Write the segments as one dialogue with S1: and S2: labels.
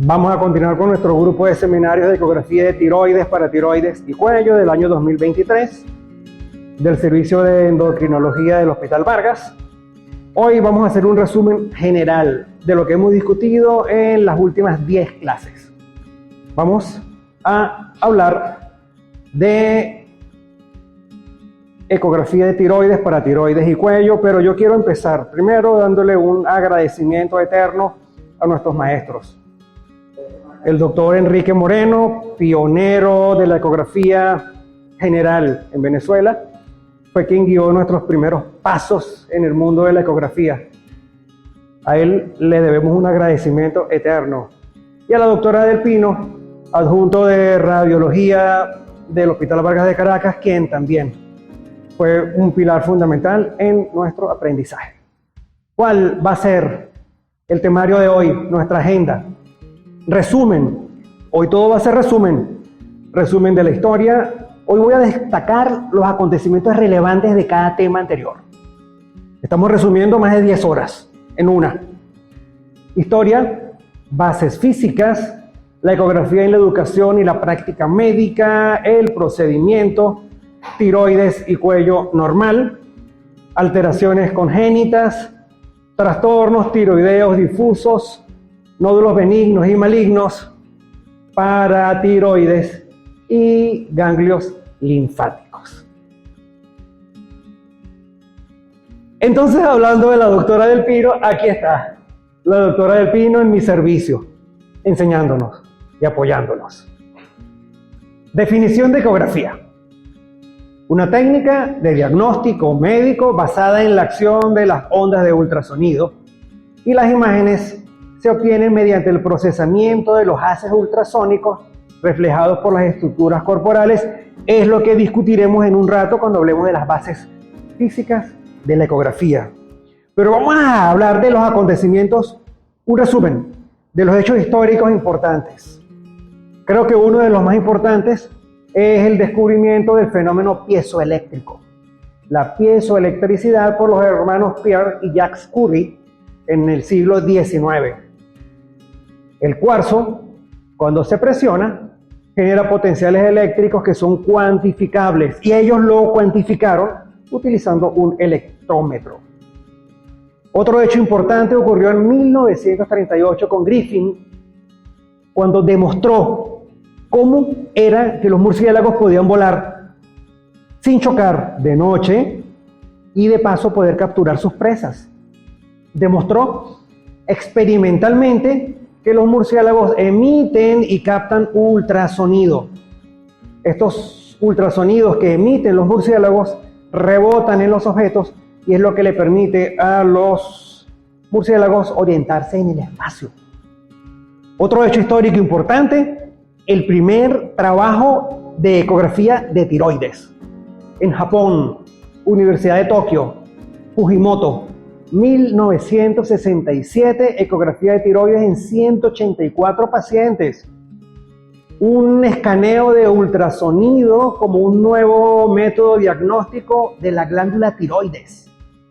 S1: Vamos a continuar con nuestro grupo de seminarios de ecografía de tiroides, paratiroides y cuello del año 2023 del Servicio de Endocrinología del Hospital Vargas. Hoy vamos a hacer un resumen general de lo que hemos discutido en las últimas 10 clases. Vamos a hablar de ecografía de tiroides, paratiroides y cuello, pero yo quiero empezar primero dándole un agradecimiento eterno a nuestros maestros. El doctor Enrique Moreno, pionero de la ecografía general en Venezuela, fue quien guió nuestros primeros pasos en el mundo de la ecografía. A él le debemos un agradecimiento eterno. Y a la doctora Del Pino, adjunto de radiología del Hospital Vargas de Caracas, quien también fue un pilar fundamental en nuestro aprendizaje. ¿Cuál va a ser el temario de hoy, nuestra agenda? Resumen. Hoy todo va a ser resumen. Resumen de la historia. Hoy voy a destacar los acontecimientos relevantes de cada tema anterior. Estamos resumiendo más de 10 horas en una. Historia, bases físicas, la ecografía en la educación y la práctica médica, el procedimiento, tiroides y cuello normal, alteraciones congénitas, trastornos tiroideos difusos, nódulos benignos y malignos, paratiroides y ganglios linfáticos. Entonces, hablando de la doctora Del Pino, aquí está la doctora Del Pino en mi servicio, enseñándonos y apoyándonos. Definición de ecografía. Una técnica de diagnóstico médico basada en la acción de las ondas de ultrasonido, y las imágenes se obtienen mediante el procesamiento de los haces ultrasónicos reflejados por las estructuras corporales. Es lo que discutiremos en un rato cuando hablemos de las bases físicas de la ecografía. Pero vamos a hablar de los acontecimientos, un resumen de los hechos históricos importantes. Creo que uno de los más importantes es el descubrimiento del fenómeno piezoeléctrico, la piezoelectricidad, por los hermanos Pierre y Jacques Curie en el siglo XIX. El cuarzo, cuando se presiona, genera potenciales eléctricos que son cuantificables, y ellos lo cuantificaron utilizando un electrómetro. Otro hecho importante ocurrió en 1938 con Griffin, cuando demostró cómo era que los murciélagos podían volar sin chocar de noche y de paso poder capturar sus presas. Demostró experimentalmente que los murciélagos emiten y captan ultrasonido. Estos ultrasonidos que emiten los murciélagos rebotan en los objetos y es lo que le permite a los murciélagos orientarse en el espacio. Otro hecho histórico importante, el primer trabajo de ecografía de tiroides. En Japón, Universidad de Tokio, Fujimoto, 1967, ecografía de tiroides en 184 pacientes. Un escaneo de ultrasonido como un nuevo método diagnóstico de la glándula tiroides.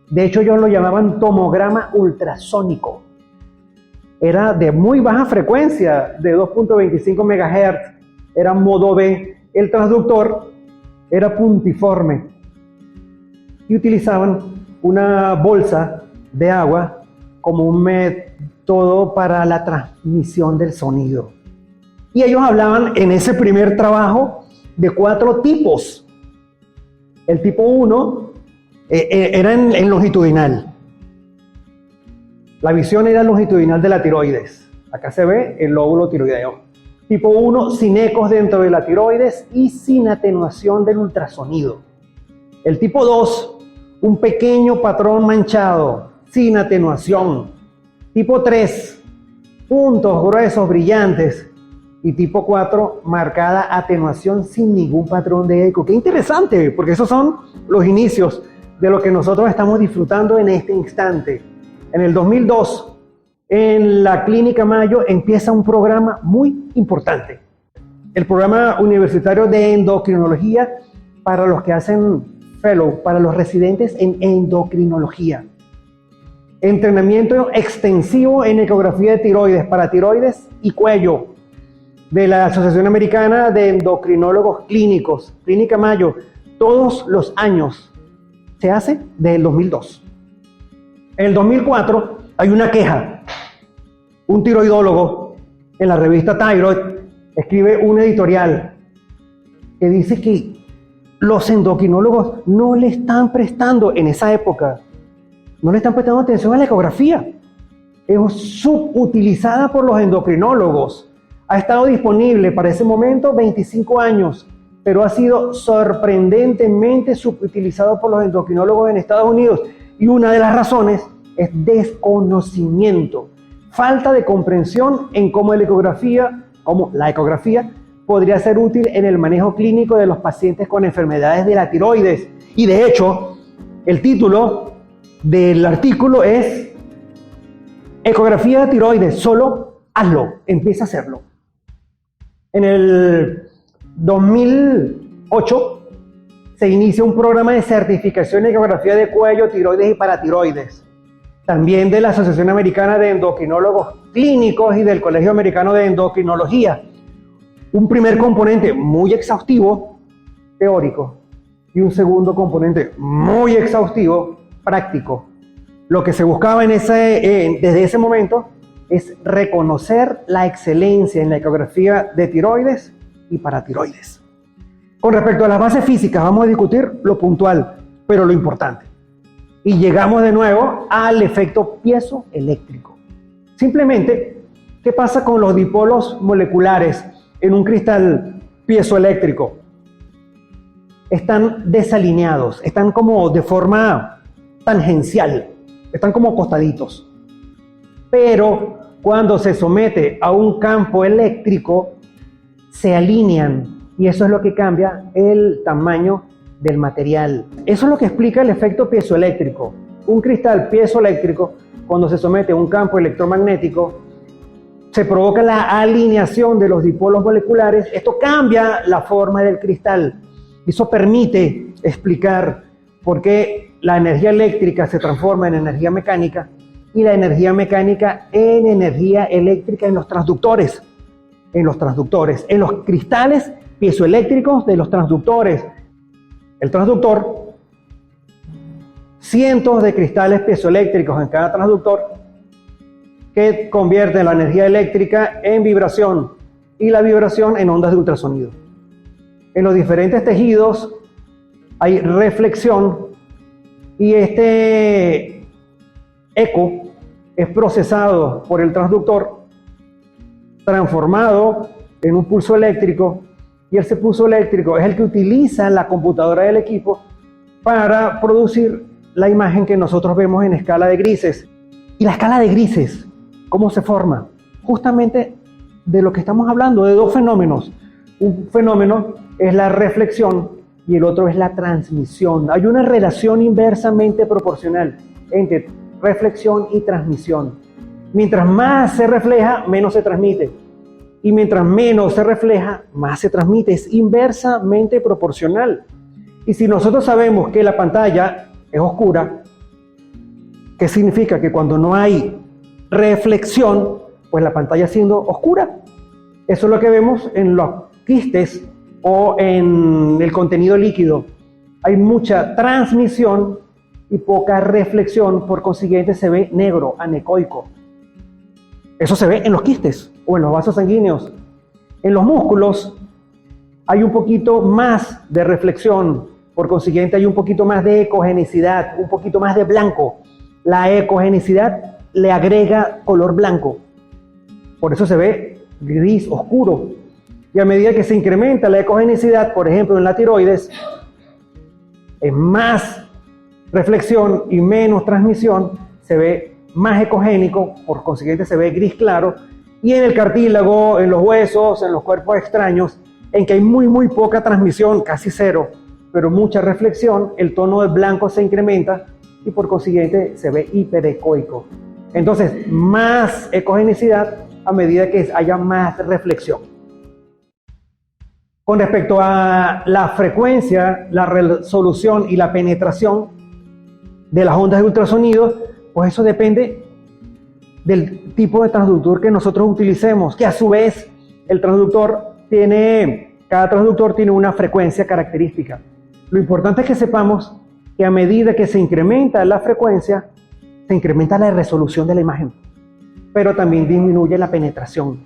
S1: De hecho, ellos lo llamaban tomograma ultrasónico. Era de muy baja frecuencia, de 2.25 MHz. Era modo B. El transductor era puntiforme. Y utilizaban una bolsa de agua como un método para la transmisión del sonido. Y ellos hablaban en ese primer trabajo de 4 tipos. El tipo 1 era en longitudinal. La visión era longitudinal de la tiroides. Acá se ve el lóbulo tiroideo. Tipo 1, sin ecos dentro de la tiroides y sin atenuación del ultrasonido. El tipo 2, un pequeño patrón manchado, sin atenuación. Tipo 3, puntos gruesos brillantes. Y tipo 4, marcada atenuación sin ningún patrón de eco. ¡Qué interesante! Porque esos son los inicios de lo que nosotros estamos disfrutando en este instante. En el 2002, en la Clínica Mayo, empieza un programa muy importante. El programa universitario de endocrinología para los que hacen fellow, para los residentes en endocrinología. entrenamiento extensivo en ecografía de tiroides, paratiroides y cuello, de la Asociación Americana de Endocrinólogos Clínicos, Clínica Mayo, todos los años. Se hace desde el 2002. En el 2004 hay una queja. Un tiroidólogo en la revista Thyroid escribe un editorial que dice que los endocrinólogos no le están prestando, en esa época, no le están prestando atención a la ecografía. Es subutilizada por los endocrinólogos. Ha estado disponible para ese momento 25 años, pero ha sido sorprendentemente subutilizado por los endocrinólogos en Estados Unidos. Y una de las razones es desconocimiento, falta de comprensión en cómo la ecografía podría ser útil en el manejo clínico de los pacientes con enfermedades de la tiroides. Y de hecho, el título del artículo es Ecografía de tiroides, solo hazlo, empieza a hacerlo. En el 2008 se inicia un programa de certificación en ecografía de cuello, tiroides y paratiroides, también de la Asociación Americana de Endocrinólogos Clínicos y del Colegio Americano de Endocrinología. Un primer componente muy exhaustivo, teórico, y un segundo componente muy exhaustivo, práctico. Lo que se buscaba desde ese momento es reconocer la excelencia en la ecografía de tiroides y paratiroides. Con respecto a las bases físicas, vamos a discutir lo puntual, pero lo importante. Y llegamos de nuevo al efecto piezoeléctrico. Simplemente, ¿qué pasa con los dipolos moleculares en un cristal piezoeléctrico? Están desalineados, están como de forma tangencial, están como acostaditos. Pero cuando se somete a un campo eléctrico, se alinean y eso es lo que cambia el tamaño del material. Eso es lo que explica el efecto piezoeléctrico. Un cristal piezoeléctrico, cuando se somete a un campo electromagnético, se provoca la alineación de los dipolos moleculares. Esto cambia la forma del cristal. Eso permite explicar por qué la energía eléctrica se transforma en energía mecánica y la energía mecánica en energía eléctrica en los transductores. En los cristales piezoeléctricos de los transductores. El transductor, cientos de cristales piezoeléctricos en cada transductor que convierten la energía eléctrica en vibración y la vibración en ondas de ultrasonido. En los diferentes tejidos hay reflexión y este eco es procesado por el transductor, transformado en un pulso eléctrico, y ese pulso eléctrico es el que utiliza la computadora del equipo para producir la imagen que nosotros vemos en escala de grises. Y la escala de grises, ¿cómo se forma? Justamente de lo que estamos hablando, de dos fenómenos. Un fenómeno es la reflexión y el otro es la transmisión. Hay una relación inversamente proporcional entre reflexión y transmisión. Mientras más se refleja, menos se transmite. Y mientras menos se refleja, más se transmite. Es inversamente proporcional. Y si nosotros sabemos que la pantalla es oscura, ¿qué significa? Que cuando no hay reflexión, pues la pantalla siendo oscura. Eso es lo que vemos en los quistes o en el contenido líquido. Hay mucha transmisión y poca reflexión, por consiguiente se ve negro, anecoico. Eso se ve en los quistes o en los vasos sanguíneos. En los músculos hay un poquito más de reflexión, por consiguiente hay un poquito más de ecogenicidad, un poquito más de blanco. La ecogenicidad le agrega color blanco, por eso se ve gris oscuro. Y a medida que se incrementa la ecogenicidad, por ejemplo en la tiroides, es más reflexión y menos transmisión, se ve más ecogénico, por consiguiente se ve gris claro. Y en el cartílago, en los huesos, en los cuerpos extraños, en que hay muy poca transmisión, casi cero, pero mucha reflexión, el tono de blanco se incrementa y por consiguiente se ve hiperecoico. Entonces, más ecogenicidad a medida que haya más reflexión. Con respecto a la frecuencia, la resolución y la penetración de las ondas de ultrasonido, Pues eso depende del tipo de transductor que nosotros utilicemos, que a su vez cada transductor tiene una frecuencia característica. Lo importante es que sepamos que a medida que se incrementa la frecuencia, se incrementa la resolución de la imagen, pero también disminuye la penetración.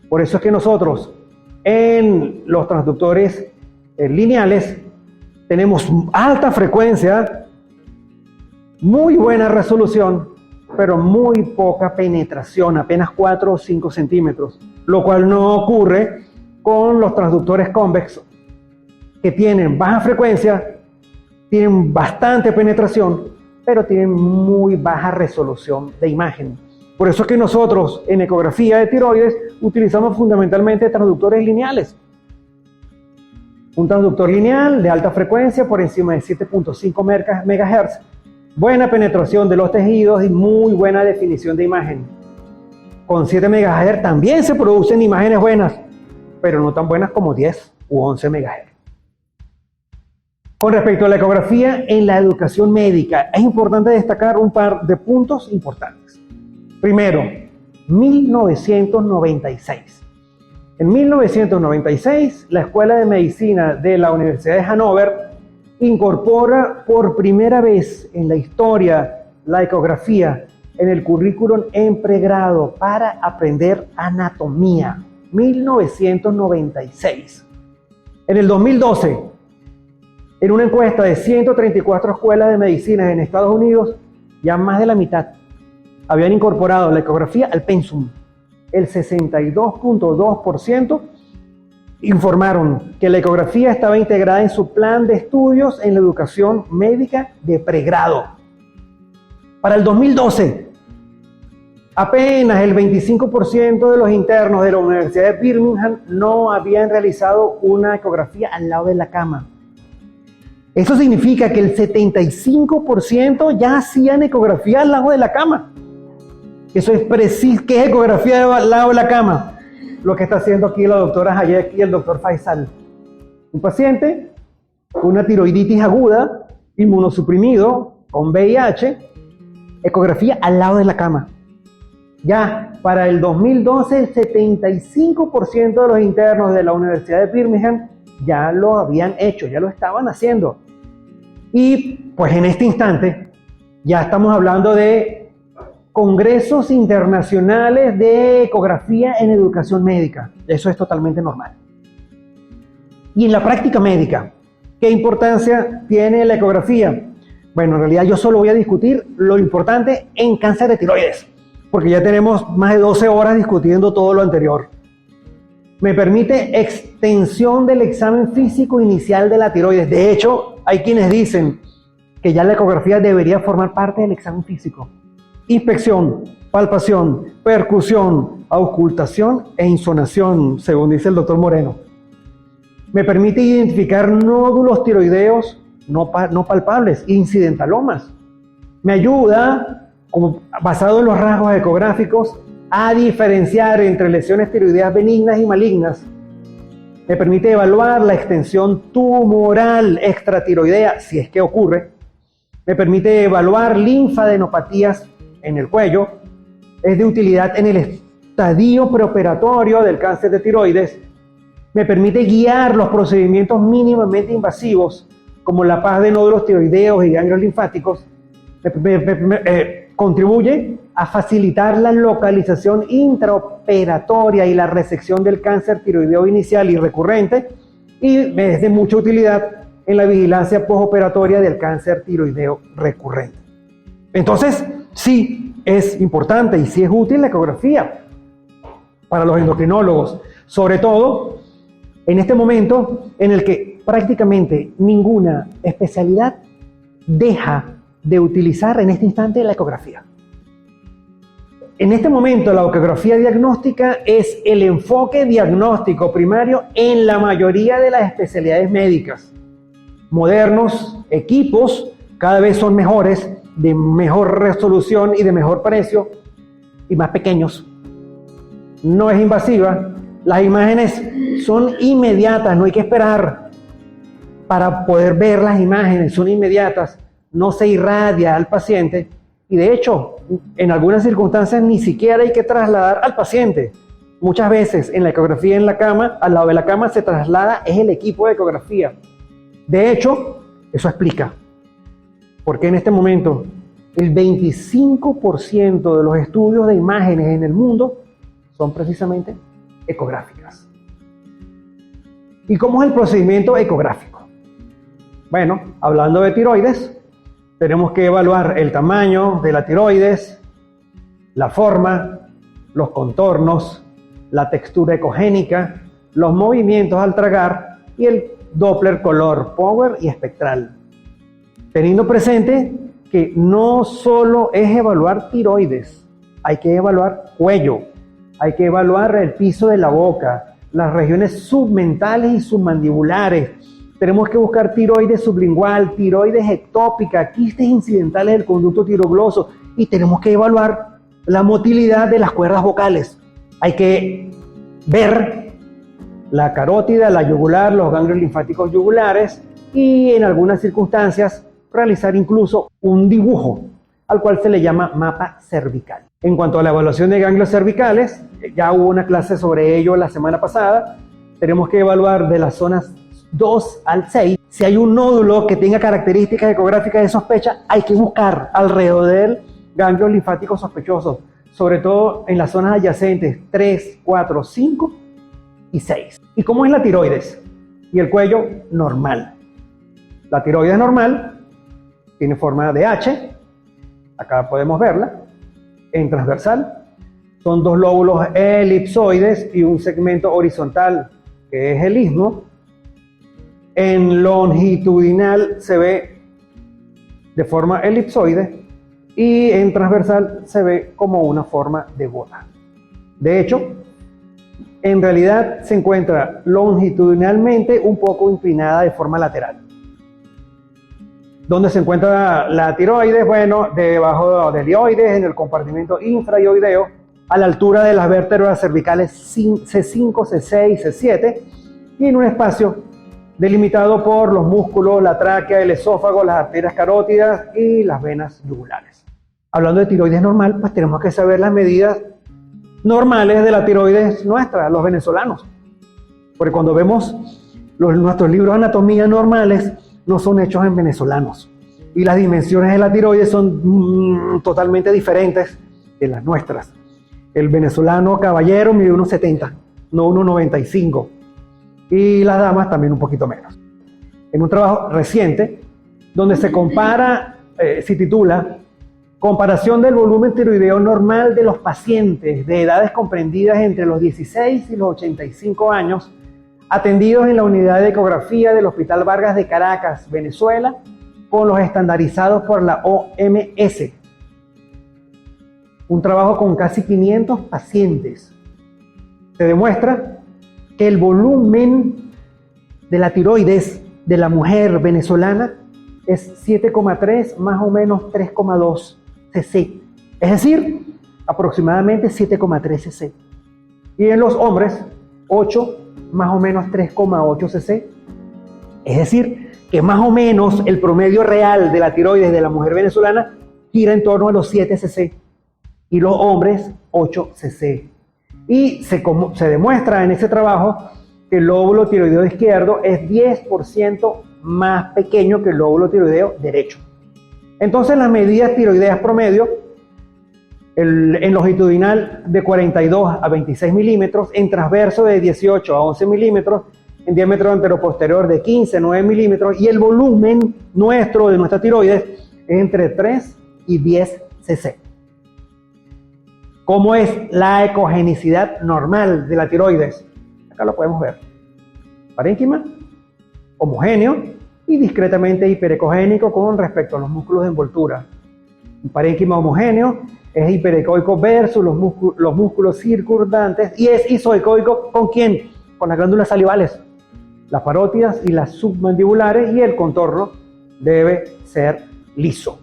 S1: Por eso es que nosotros en los transductores lineales tenemos alta frecuencia, muy buena resolución, pero muy poca penetración, apenas 4 o 5 centímetros, lo cual no ocurre con los transductores convexos, que tienen baja frecuencia, tienen bastante penetración, pero tienen muy baja resolución de imagen. Por eso es que nosotros en ecografía de tiroides utilizamos fundamentalmente transductores lineales. Un transductor lineal de alta frecuencia por encima de 7.5 MHz, buena penetración de los tejidos y muy buena definición de imagen. Con 7 MHz también se producen imágenes buenas, pero no tan buenas como 10 u 11 MHz. Con respecto a la ecografía en la educación médica, es importante destacar un par de puntos importantes. Primero, 1996. En 1996, la Escuela de Medicina de la Universidad de Hannover incorpora por primera vez en la historia la ecografía en el currículum en pregrado para aprender anatomía. 1996. En el 2012, en una encuesta de 134 escuelas de medicina en Estados Unidos, ya más de la mitad habían incorporado la ecografía al pensum. El 62.2% informaron que la ecografía estaba integrada en su plan de estudios en la educación médica de pregrado. Para el 2012, apenas el 25% de los internos de la Universidad de Birmingham no habían realizado una ecografía al lado de la cama. Eso significa que el 75% ya hacían ecografía al lado de la cama. Eso es preciso. ¿Qué es ecografía al lado de la cama? Lo que está haciendo aquí la doctora Hayek y el doctor Faisal. Un paciente con una tiroiditis aguda, inmunosuprimido, con VIH, ecografía al lado de la cama. Ya para el 2012, el 75% de los internos de la Universidad de Birmingham ya lo habían hecho, ya lo estaban haciendo. Y pues en este instante ya estamos hablando de congresos internacionales de ecografía en educación médica. Eso es totalmente normal. Y en la práctica médica, ¿qué importancia tiene la ecografía? Bueno, en realidad yo solo voy a discutir lo importante en cáncer de tiroides, porque ya tenemos más de 12 horas discutiendo todo lo anterior. Me permite extensión del examen físico inicial de la tiroides. De hecho, hay quienes dicen que ya la ecografía debería formar parte del examen físico. Inspección, palpación, percusión, auscultación e insonación, según dice el doctor Moreno. Me permite identificar nódulos tiroideos no palpables, incidentalomas. Me ayuda, basado en los rasgos ecográficos, a diferenciar entre lesiones tiroideas benignas y malignas. Me permite evaluar la extensión tumoral extratiroidea, si es que ocurre. Me permite evaluar linfadenopatías en el cuello. Es de utilidad en el estadio preoperatorio del cáncer de tiroides. Me permite guiar los procedimientos mínimamente invasivos, como la paz de nódulos tiroideos y ganglios linfáticos. Contribuye a facilitar la localización intraoperatoria y la resección del cáncer tiroideo inicial y recurrente, y es de mucha utilidad en la vigilancia postoperatoria del cáncer tiroideo recurrente. Entonces, sí es importante y sí es útil la ecografía para los endocrinólogos, sobre todo en este momento en el que prácticamente ninguna especialidad deja de utilizar en este instante la ecografía. En este momento la ecografía diagnóstica es el enfoque diagnóstico primario en la mayoría de las especialidades médicas. Modernos equipos cada vez son mejores, de mejor resolución y de mejor precio, y más pequeños. No es invasiva, las imágenes son inmediatas, no hay que esperar para poder ver las imágenes, son inmediatas, no se irradia al paciente Y de hecho, en algunas circunstancias ni siquiera hay que trasladar al paciente. Muchas veces en la ecografía en la cama, al lado de la cama se traslada es el equipo de ecografía. De hecho, eso explica por qué en este momento el 25% de los estudios de imágenes en el mundo son precisamente ecográficas. ¿Y cómo es el procedimiento ecográfico? Bueno, hablando de tiroides, tenemos que evaluar el tamaño de la tiroides, la forma, los contornos, la textura ecogénica, los movimientos al tragar y el Doppler color, power y espectral. Teniendo presente que no solo es evaluar tiroides, hay que evaluar cuello, hay que evaluar el piso de la boca, las regiones submentales y submandibulares. Tenemos que buscar tiroides sublingual, tiroides ectópica, quistes incidentales del conducto tirogloso y tenemos que evaluar la motilidad de las cuerdas vocales. Hay que ver la carótida, la yugular, los ganglios linfáticos yugulares y en algunas circunstancias realizar incluso un dibujo al cual se le llama mapa cervical. En cuanto a la evaluación de ganglios cervicales, ya hubo una clase sobre ello la semana pasada. Tenemos que evaluar de las zonas 2 al 6. Si hay un nódulo que tenga características ecográficas de sospecha, hay que buscar alrededor del ganglio linfático sospechoso, sobre todo en las zonas adyacentes 3, 4, 5 y 6. ¿Y cómo es la tiroides? Y el cuello normal. La tiroides normal tiene forma de H, acá podemos verla, en transversal. Son dos lóbulos elipsoides y un segmento horizontal que es el istmo. En longitudinal se ve de forma elipsoide y en transversal se ve como una forma de bola. De hecho, en realidad se encuentra longitudinalmente un poco inclinada de forma lateral. ¿Dónde se encuentra la tiroides? Bueno, debajo del hioides, en el compartimento infrahioideo, a la altura de las vértebras cervicales C5, C6, C7 y en un espacio delimitado por los músculos, la tráquea, el esófago, las arterias carótidas y las venas yugulares. Hablando de tiroides normal, pues tenemos que saber las medidas normales de la tiroides nuestra, los venezolanos. Porque cuando vemos nuestros libros de anatomía normales, no son hechos en venezolanos. Y las dimensiones de la tiroides son totalmente diferentes de las nuestras. El venezolano caballero mide 1,70, no 1,95. Y las damas también un poquito menos. En un trabajo reciente, donde se compara, se titula Comparación del volumen tiroideo normal de los pacientes de edades comprendidas entre los 16 y los 85 años, atendidos en la unidad de ecografía del Hospital Vargas de Caracas, Venezuela, con los estandarizados por la OMS. Un trabajo con casi 500 pacientes. Se demuestra que el volumen de la tiroides de la mujer venezolana es 7,3 más o menos 3,2 cc, es decir, aproximadamente 7,3 cc. Y en los hombres, 8 más o menos 3,8 cc, es decir, que más o menos el promedio real de la tiroides de la mujer venezolana gira en torno a los 7 cc y los hombres 8 cc. Y se demuestra en ese trabajo que el lóbulo tiroideo izquierdo es 10% más pequeño que el lóbulo tiroideo derecho. Entonces las medidas tiroideas promedio, en longitudinal de 42 a 26 milímetros, en transverso de 18 a 11 milímetros, en diámetro anteroposterior de 15 a 9 milímetros, y el volumen nuestro de nuestra tiroides es entre 3 y 10 cc. ¿Cómo es la ecogenicidad normal de la tiroides? Acá lo podemos ver. Parénquima, homogéneo y discretamente hiperecogénico con respecto a los músculos de envoltura. Un parénquima homogéneo es hiperecoico versus los músculos circundantes y es isoecoico ¿con quién? Con las glándulas salivales, las parótidas y las submandibulares, y el contorno debe ser liso.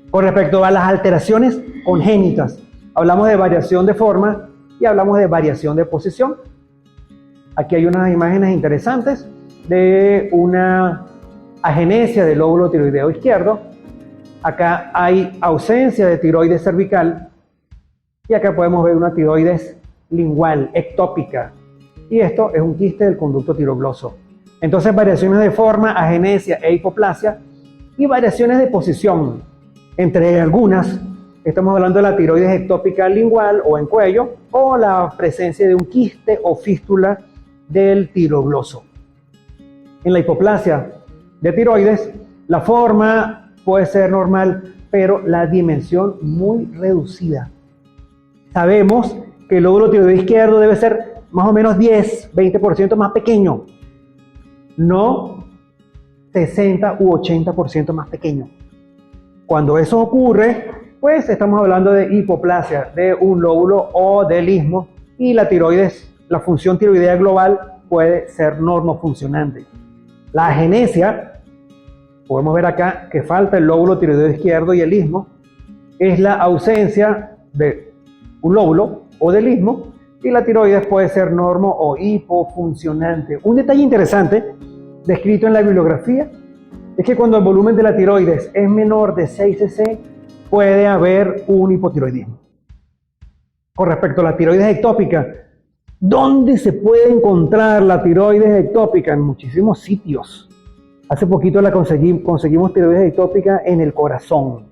S1: Con respecto a las alteraciones congénitas, hablamos de variación de forma y hablamos de variación de posición. Aquí hay unas imágenes interesantes de una agenesia del lóbulo tiroideo izquierdo, Acá hay ausencia de tiroides cervical y acá podemos ver una tiroides lingual, ectópica. Y esto es un quiste del conducto tirogloso. Entonces, variaciones de forma, agenesia e hipoplasia y variaciones de posición. Entre algunas, estamos hablando de la tiroides ectópica lingual o en cuello, o la presencia de un quiste o fístula del tirogloso. En la hipoplasia de tiroides, la forma puede ser normal, pero la dimensión muy reducida. Sabemos que el lóbulo tiroideo izquierdo debe ser más o menos 10-20% más pequeño, no 60 u 80% más pequeño. Cuando eso ocurre, pues estamos hablando de hipoplasia de un lóbulo o del istmo, y la tiroides, la función tiroidea global puede ser normofuncionante. La agenesia, podemos ver acá que falta el lóbulo tiroideo izquierdo y el istmo, es la ausencia de un lóbulo o del istmo, y la tiroides puede ser normo o hipofuncionante. Un detalle interesante descrito en la bibliografía es que cuando el volumen de la tiroides es menor de 6 cc, puede haber un hipotiroidismo. Con respecto a la tiroides ectópica, ¿dónde se puede encontrar la tiroides ectópica? En muchísimos sitios. Hace poquito conseguimos tiroides ectópica en el corazón.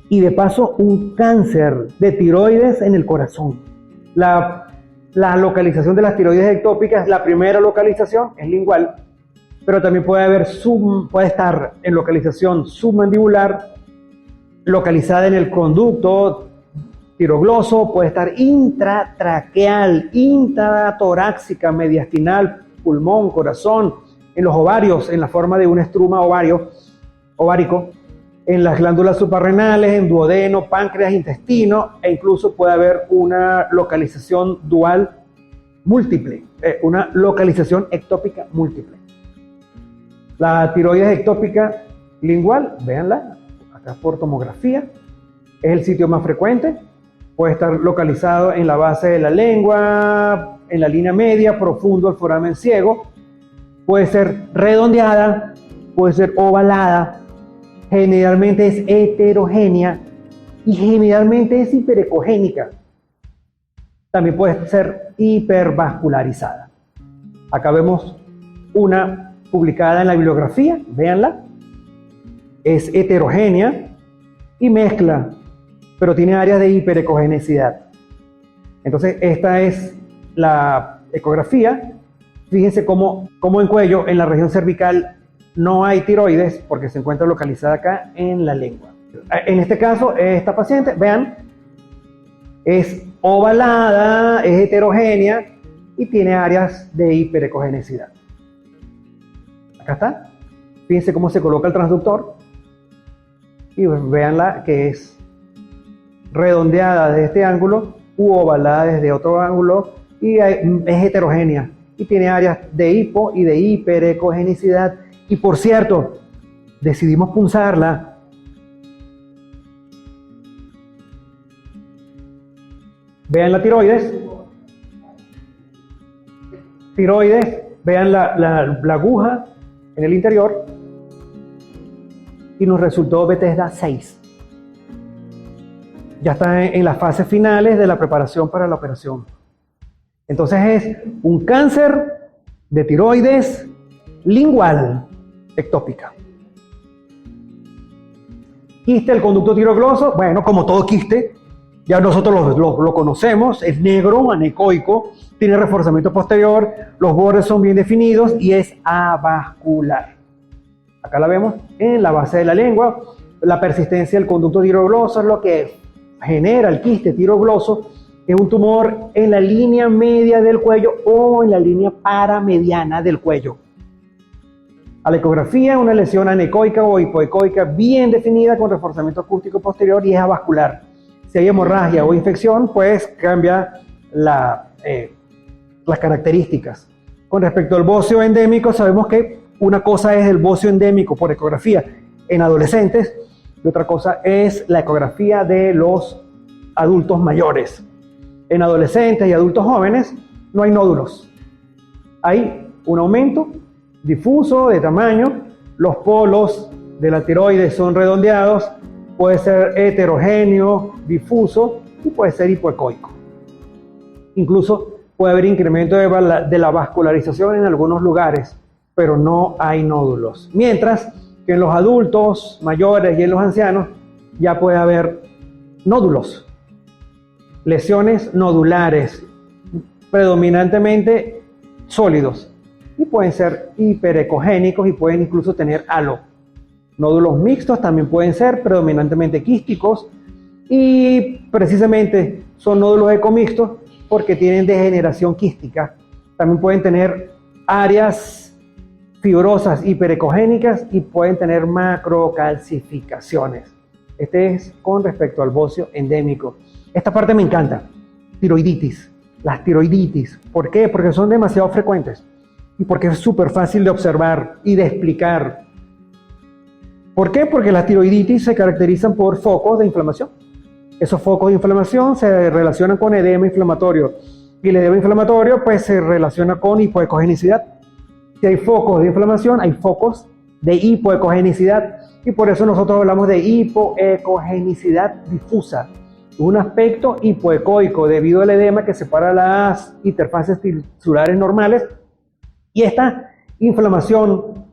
S1: Y de paso, un cáncer de tiroides en el corazón. La localización de las tiroides ectópicas, la primera localización es lingual, pero también puede estar en localización submandibular, localizada en el conducto tirogloso, puede estar intratraqueal, intratorácica, mediastinal, pulmón, corazón, en los ovarios, en la forma de un estruma ovárico, en las glándulas suprarrenales, en duodeno, páncreas, intestino, e incluso puede haber una localización dual múltiple, una localización ectópica múltiple. La tiroides ectópica lingual, véanla, acá por tomografía, es el sitio más frecuente, puede estar localizado en la base de la lengua, en la línea media, profundo el foramen ciego, puede ser redondeada, puede ser ovalada, generalmente es heterogénea y generalmente es hiperecogénica. También puede ser hipervascularizada. Acá vemos una publicada en la bibliografía, véanla. Es heterogénea y mezcla, pero tiene áreas de hiperecogenicidad. Entonces, esta es la ecografía. Fíjense cómo en cuello, en la región cervical, no hay tiroides porque se encuentra localizada acá en la lengua. En este caso, esta paciente, vean, es ovalada, es heterogénea y tiene áreas de hiperecogenicidad. Acá está. Fíjense cómo se coloca el transductor y veanla que es redondeada desde este ángulo u ovalada desde otro ángulo y es heterogénea y tiene áreas de hipo y de hiperecogenicidad. Y por cierto, decidimos punzarla. Vean la tiroides. Vean la aguja en el interior. Y nos resultó Bethesda 6. Ya está en las fases finales de la preparación para la operación. Entonces es un cáncer de tiroides lingual ectópica. Quiste del conducto tirogloso, bueno, como todo quiste, ya nosotros lo conocemos, es negro, anecoico, tiene reforzamiento posterior, los bordes son bien definidos y es avascular. Acá la vemos en la base de la lengua. La persistencia del conducto tirogloso es lo que genera el quiste tirogloso. Es un tumor en la línea media del cuello o en la línea paramediana del cuello. A la ecografía, una lesión anecoica o hipoecoica bien definida con reforzamiento acústico posterior y es avascular. Si hay hemorragia o infección, pues cambia las características. Con respecto al bocio endémico, sabemos que una cosa es el bocio endémico por ecografía en adolescentes y otra cosa es la ecografía de los adultos mayores. En adolescentes y adultos jóvenes no hay nódulos. Hay un aumento difuso de tamaño, los polos de la tiroides son redondeados, puede ser heterogéneo, difuso y puede ser hipoecoico. Incluso puede haber incremento de la vascularización en algunos lugares, pero no hay nódulos. Mientras que en los adultos mayores y en los ancianos ya puede haber nódulos, lesiones nodulares, predominantemente sólidos, y pueden ser hiperecogénicos y pueden incluso tener halo. Nódulos mixtos también pueden ser predominantemente quísticos y precisamente son nódulos ecomixtos porque tienen degeneración quística. También pueden tener áreas fibrosas hiperecogénicas y pueden tener macrocalcificaciones. Este es con respecto al bocio endémico. Esta parte me encanta. Tiroiditis. Las tiroiditis. ¿Por qué? Porque son demasiado frecuentes y porque es súper fácil de observar y de explicar. ¿Por qué? Porque las tiroiditis se caracterizan por focos de inflamación. Esos focos de inflamación se relacionan con edema inflamatorio y el edema inflamatorio pues se relaciona con hipoecogenicidad. Si hay focos de inflamación, hay focos de hipoecogenicidad y por eso nosotros hablamos de hipoecogenicidad difusa, un aspecto hipoecoico debido al edema que separa las interfaces tisulares normales, y esta inflamación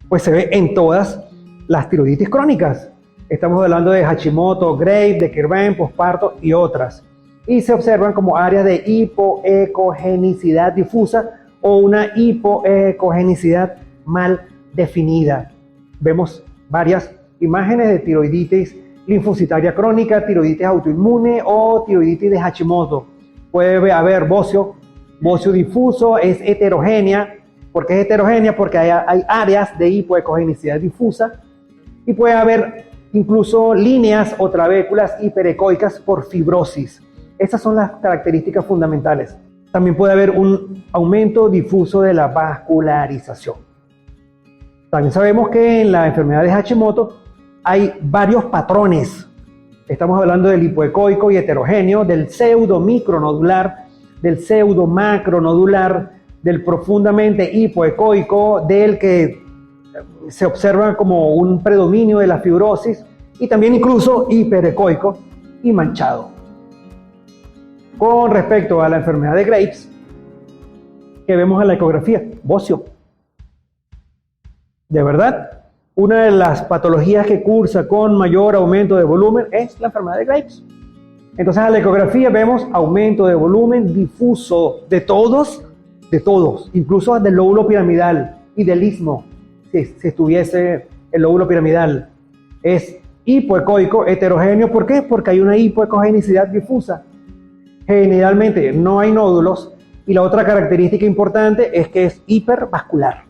S1: pues se ve en todas las tiroiditis crónicas. Estamos hablando de Hashimoto, Graves, de Kirben, posparto y otras. Y se observan como áreas de hipoecogenicidad difusa o una hipoecogenicidad mal definida. Vemos varias imágenes de tiroiditis linfocitaria crónica, tiroiditis autoinmune o tiroiditis de Hashimoto. Puede haber bocio difuso, es heterogénea. ¿Por qué es heterogénea? Porque hay áreas de hipoecogenicidad difusa y puede haber incluso líneas o trabéculas hiperecoicas por fibrosis. Esas son las características fundamentales. También puede haber un aumento difuso de la vascularización. También sabemos que en la enfermedad de Hashimoto hay varios patrones. Estamos hablando del hipoecoico y heterogéneo, del pseudo-micronodular, del pseudo-macronodular, del profundamente hipoecoico, del que se observa como un predominio de la fibrosis y también incluso hiperecoico y manchado. Con respecto a la enfermedad de Graves, que vemos en la ecografía, bocio. De verdad, una de las patologías que cursa con mayor aumento de volumen es la enfermedad de Graves. Entonces, en la ecografía vemos aumento de volumen difuso de todos, incluso del lóbulo piramidal y del istmo, si estuviese el lóbulo piramidal. Es hipoecoico, heterogéneo. ¿Por qué? Porque hay una hipoecogenicidad difusa. Generalmente no hay nódulos y la otra característica importante es que es hipervascular.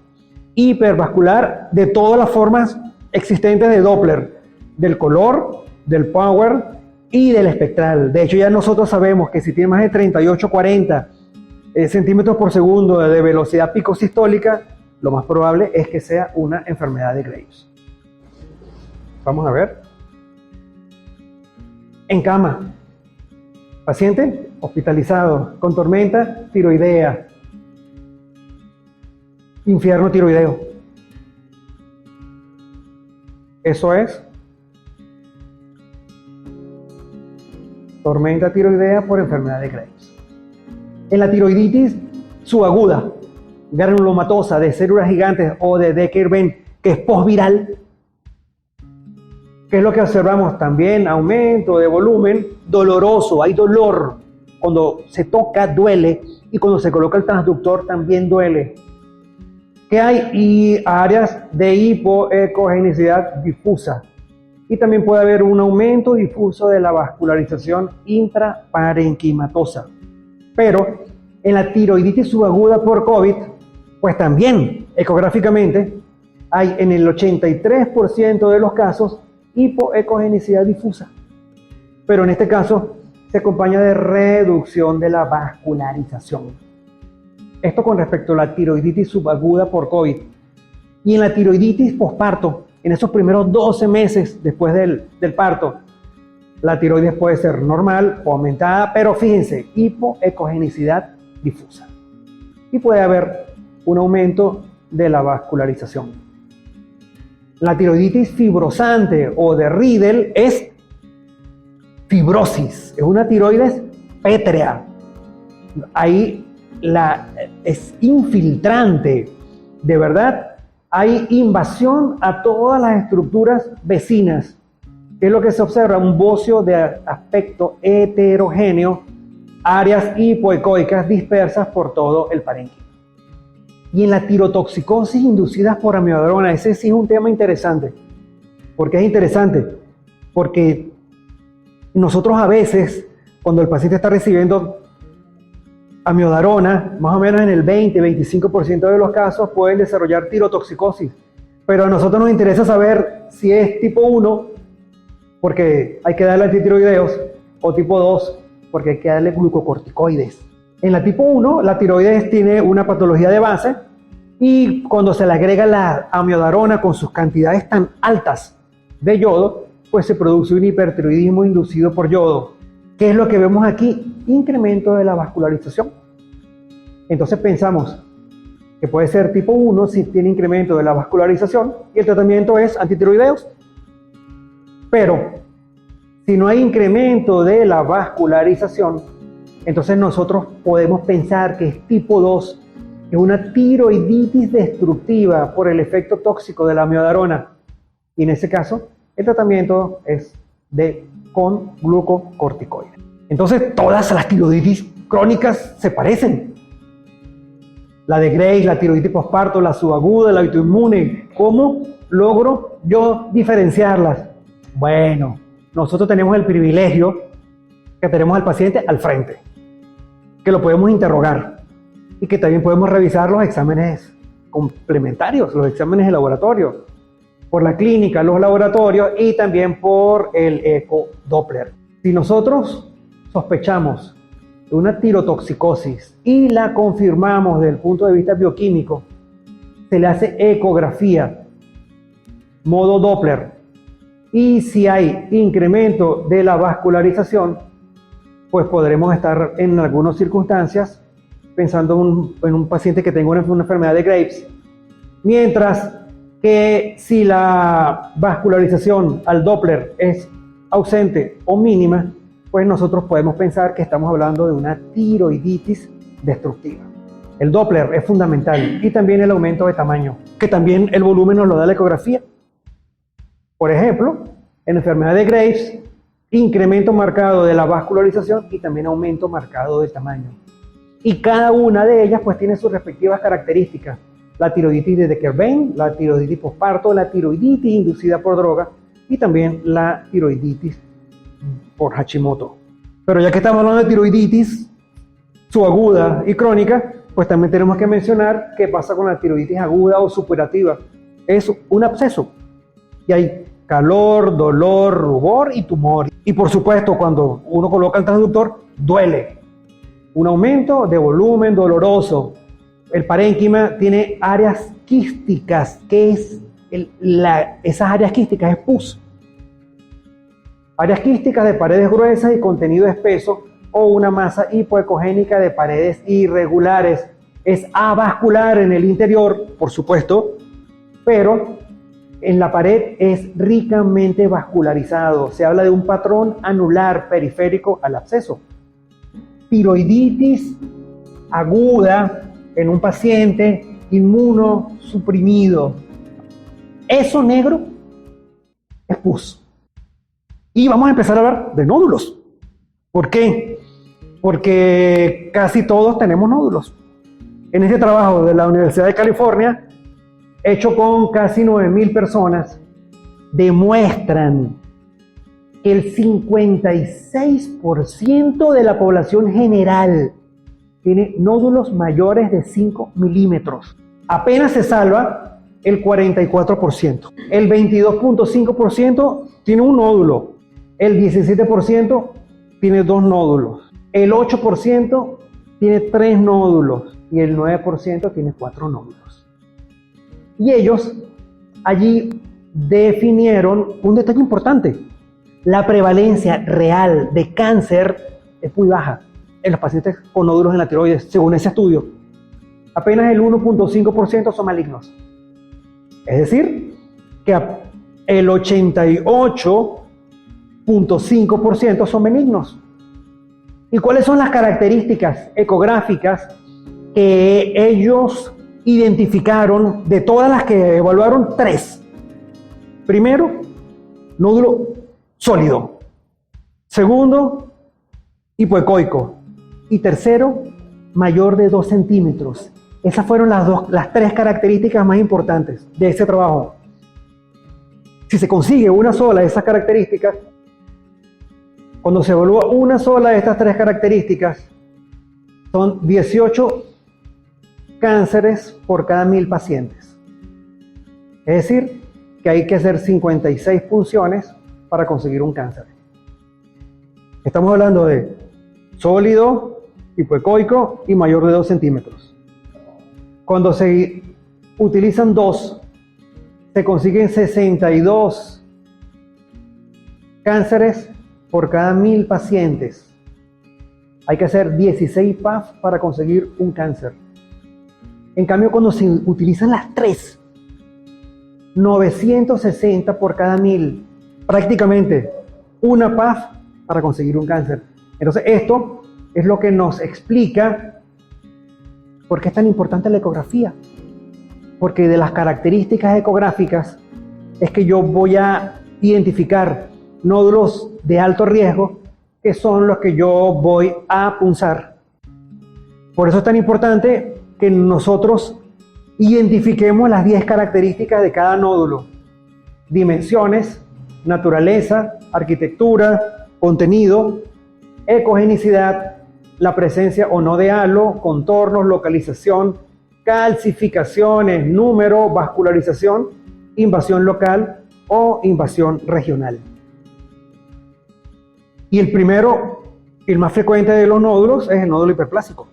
S1: Hipervascular de todas las formas existentes de Doppler, del color, del power y del espectral. De hecho, ya nosotros sabemos que si tiene más de 38-40 centímetros por segundo de velocidad picosistólica, lo más probable es que sea una enfermedad de Graves. Vamos a ver. En cama. Paciente hospitalizado con tormenta tiroidea. Infierno tiroideo. Eso es tormenta tiroidea por enfermedad de Graves. En la tiroiditis subaguda, granulomatosa de células gigantes o de Kirben, que es postviral, ¿qué es lo que observamos? También aumento de volumen, doloroso, hay dolor. Cuando se toca duele y cuando se coloca el transductor también duele. ¿Qué hay? Y áreas de hipoecogenicidad difusa. Y también puede haber un aumento difuso de la vascularización intraparenquimatosa. Pero en la tiroiditis subaguda por COVID, pues también ecográficamente hay en el 83% de los casos hipoecogenicidad difusa. Pero en este caso se acompaña de reducción de la vascularización. Esto con respecto a la tiroiditis subaguda por COVID. Y en la tiroiditis posparto, en esos primeros 12 meses después del parto, la tiroides puede ser normal o aumentada, pero fíjense, hipoecogenicidad difusa. Y puede haber un aumento de la vascularización. La tiroiditis fibrosante o de Riedel es fibrosis, es una tiroides pétrea. Ahí es infiltrante, de verdad. Hay invasión a todas las estructuras vecinas. ¿Qué es lo que se observa? Un bocio de aspecto heterogéneo, áreas hipoecoicas dispersas por todo el parénquima. Y en la tirotoxicosis inducidas por amiodarona, ese sí es un tema interesante. ¿Por qué es interesante? Porque nosotros a veces, cuando el paciente está recibiendo amiodarona, más o menos en el 20-25% de los casos pueden desarrollar tirotoxicosis. Pero a nosotros nos interesa saber si es tipo 1, porque hay que darle antitiroideos, o tipo 2, porque hay que darle glucocorticoides. En la tipo 1, la tiroides tiene una patología de base y cuando se le agrega la amiodarona con sus cantidades tan altas de yodo, pues se produce un hipertiroidismo inducido por yodo. ¿Qué es lo que vemos aquí? Incremento de la vascularización. Entonces pensamos que puede ser tipo 1 si tiene incremento de la vascularización y el tratamiento es antitiroideos. Pero si no hay incremento de la vascularización, entonces nosotros podemos pensar que es tipo 2, es una tiroiditis destructiva por el efecto tóxico de la amiodarona. Y en ese caso, el tratamiento es con glucocorticoides. Entonces, todas las tiroiditis crónicas se parecen. La de Graves, la tiroiditis posparto, la subaguda, la autoinmune. ¿Cómo logro yo diferenciarlas? Bueno, nosotros tenemos el privilegio que tenemos al paciente al frente, que lo podemos interrogar y que también podemos revisar los exámenes complementarios, los exámenes de laboratorio, por la clínica, los laboratorios y también por el eco-Doppler. Si nosotros sospechamos de una tirotoxicosis y la confirmamos desde el punto de vista bioquímico, se le hace ecografía, modo Doppler, y si hay incremento de la vascularización, pues podremos estar en algunas circunstancias pensando en un paciente que tenga una enfermedad de Graves, mientras que si la vascularización al Doppler es ausente o mínima, pues nosotros podemos pensar que estamos hablando de una tiroiditis destructiva. El Doppler es fundamental y también el aumento de tamaño, que también el volumen nos lo da la ecografía. Por ejemplo, en enfermedad de Graves, incremento marcado de la vascularización y también aumento marcado del tamaño. Y cada una de ellas pues tiene sus respectivas características. La tiroiditis de Decker-Vein, la tiroiditis posparto, la tiroiditis inducida por droga y también la tiroiditis por Hashimoto. Pero ya que estamos hablando de tiroiditis subaguda y crónica, pues también tenemos que mencionar qué pasa con la tiroiditis aguda o supurativa. Es un absceso y hay calor, dolor, rubor y tumor. Y por supuesto, cuando uno coloca el transductor, duele. Un aumento de volumen doloroso. El parénquima tiene áreas quísticas. ¿Qué es esas áreas quísticas? Es pus. Áreas quísticas de paredes gruesas y contenido espeso o una masa hipoecogénica de paredes irregulares. Es avascular en el interior, por supuesto, pero en la pared es ricamente vascularizado. Se habla de un patrón anular periférico al absceso. Tiroiditis aguda en un paciente inmunosuprimido. Eso negro es pus. Y vamos a empezar a hablar de nódulos. ¿Por qué? Porque casi todos tenemos nódulos. En este trabajo de la Universidad de California, hecho con casi 9,000 personas, demuestran que el 56% de la población general tiene nódulos mayores de 5 milímetros. Apenas se salva el 44%. El 22.5% tiene un nódulo. El 17% tiene 2 nódulos. El 8% tiene 3 nódulos. Y el 9% tiene 4 nódulos. Y ellos allí definieron un detalle importante. La prevalencia real de cáncer es muy baja en los pacientes con nódulos en la tiroides, según ese estudio. Apenas el 1.5% son malignos. Es decir, que el 88.5% son benignos. ¿Y cuáles son las características ecográficas que ellos identificaron? De todas las que evaluaron, 3. Primero, nódulo sólido. Segundo, hipoecoico. Y tercero, mayor de 2 centímetros. Esas fueron las 3 características más importantes de ese trabajo. Si se consigue una sola de esas características, cuando se evalúa una sola de estas 3 características, son 18 cánceres por cada 1000 pacientes. Es decir, que hay que hacer 56 punciones para conseguir un cáncer. Estamos hablando de sólido, hipoecoico y mayor de 2 centímetros. Cuando se utilizan 2, se consiguen 62 cánceres por cada 1000 pacientes. Hay que hacer 16 PAF para conseguir un cáncer. En cambio, cuando se utilizan las 3, 960 por cada 1000, prácticamente una PAF para conseguir un cáncer. Entonces, esto es lo que nos explica por qué es tan importante la ecografía. Porque de las características ecográficas es que yo voy a identificar nódulos de alto riesgo, que son los que yo voy a punzar. Por eso es tan importante que nosotros identifiquemos las 10 características de cada nódulo: dimensiones, naturaleza, arquitectura, contenido, ecogenicidad, la presencia o no de halo, contornos, localización, calcificaciones, número, vascularización, invasión local o invasión regional. Y el primero, el más frecuente de los nódulos, es el nódulo hiperplásico.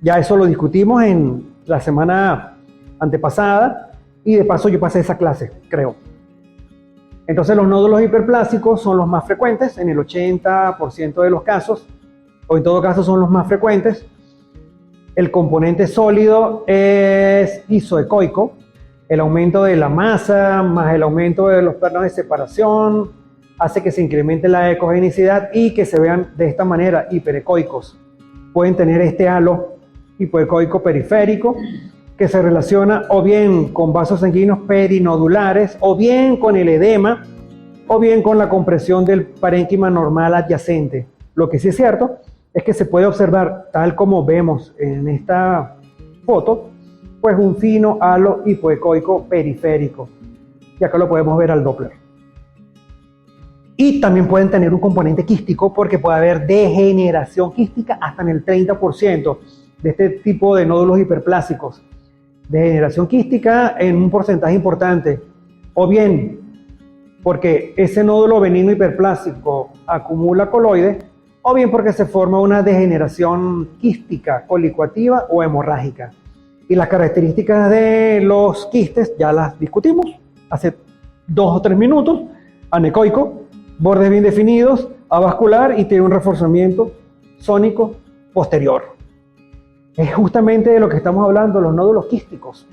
S1: Ya eso lo discutimos en la semana antepasada y de paso yo pasé esa clase, creo. Entonces los nódulos hiperplásicos son los más frecuentes en el 80% de los casos, o en todo caso son los más frecuentes. El componente sólido es isoecoico, el aumento de la masa más el aumento de los planos de separación hace que se incremente la ecogenicidad y que se vean de esta manera hiperecoicos. Pueden tener este halo hipoecoico periférico que se relaciona o bien con vasos sanguíneos perinodulares, o bien con el edema, o bien con la compresión del parénquima normal adyacente. Lo que sí es cierto es que se puede observar, tal como vemos en esta foto, pues un fino halo hipoecoico periférico. Y acá lo podemos ver al Doppler. Y también pueden tener un componente quístico porque puede haber degeneración quística hasta en el 30% de este tipo de nódulos hiperplásicos. Degeneración quística en un porcentaje importante, o bien porque ese nódulo benigno hiperplásico acumula coloides, o bien porque se forma una degeneración quística, colicoactiva o hemorrágica. Y las características de los quistes ya las discutimos hace 2 o 3 minutos. Anecoico, bordes bien definidos, avascular y tiene un reforzamiento sónico posterior. Es justamente de lo que estamos hablando, los nódulos quísticos.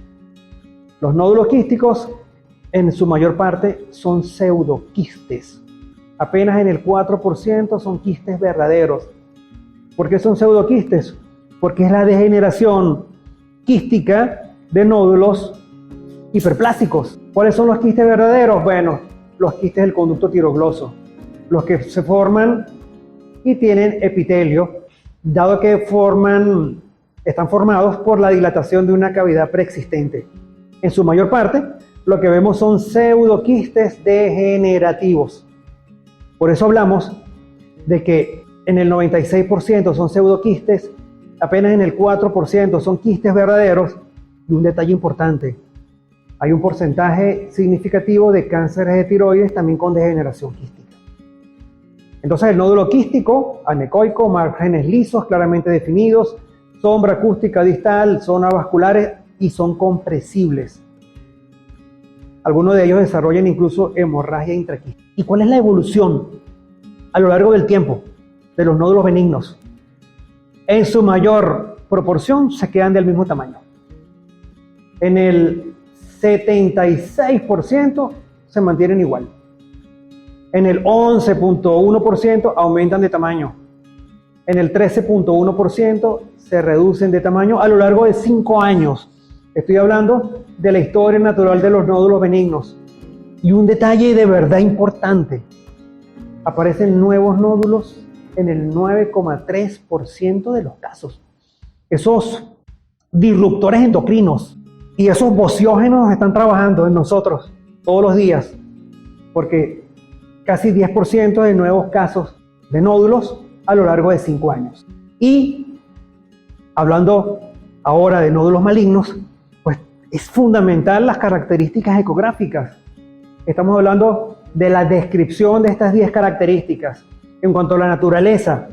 S1: Los nódulos quísticos en su mayor parte son pseudoquistes. Apenas en el 4% son quistes verdaderos. ¿Por qué son pseudoquistes? Porque es la degeneración quística de nódulos hiperplásicos. ¿Cuáles son los quistes verdaderos? Bueno, los quistes del conducto tirogloso, los que se forman y tienen epitelio, dado que están formados por la dilatación de una cavidad preexistente. En su mayor parte, lo que vemos son pseudoquistes degenerativos. Por eso hablamos de que en el 96% son pseudoquistes, apenas en el 4% son quistes verdaderos, y un detalle importante: hay un porcentaje significativo de cánceres de tiroides también con degeneración quística. Entonces el nódulo quístico, anecoico, márgenes lisos, claramente definidos, sombra acústica distal, zonas vasculares y son compresibles. Algunos de ellos desarrollan incluso hemorragia intraquística. ¿Y cuál es la evolución a lo largo del tiempo de los nódulos benignos? En su mayor proporción se quedan del mismo tamaño. En el 76% se mantienen igual. En el 11.1% aumentan de tamaño. En el 13.1% se reducen de tamaño a lo largo de 5 años. Estoy hablando de la historia natural de los nódulos benignos. Y un detalle de verdad importante. Aparecen nuevos nódulos en el 9,3% de los casos. Esos disruptores endocrinos y esos bociógenos están trabajando en nosotros todos los días, porque casi 10% de nuevos casos de nódulos a lo largo de 5 años. Y hablando ahora de nódulos malignos, pues es fundamental las características ecográficas. Estamos hablando de la descripción de estas 10 características. En cuanto a la naturaleza,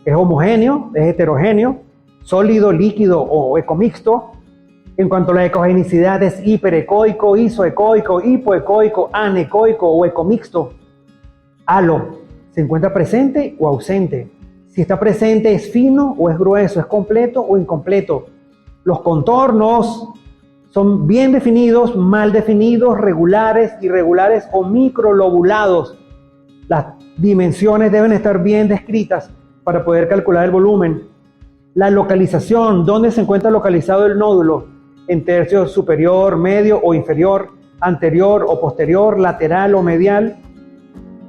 S1: es homogéneo, es heterogéneo, sólido, líquido o ecomixto. En cuanto a la ecogenicidad, es hiperecoico, isoecoico, hipoecoico, anecoico o ecomixto. Halo, ¿se encuentra presente o ausente? Si está presente, ¿es fino o es grueso? ¿Es completo o incompleto? Los contornos son bien definidos, mal definidos, regulares, irregulares o microlobulados. Las dimensiones deben estar bien descritas para poder calcular el volumen. La localización, ¿dónde se encuentra localizado el nódulo? En tercio superior, medio o inferior, anterior o posterior, lateral o medial,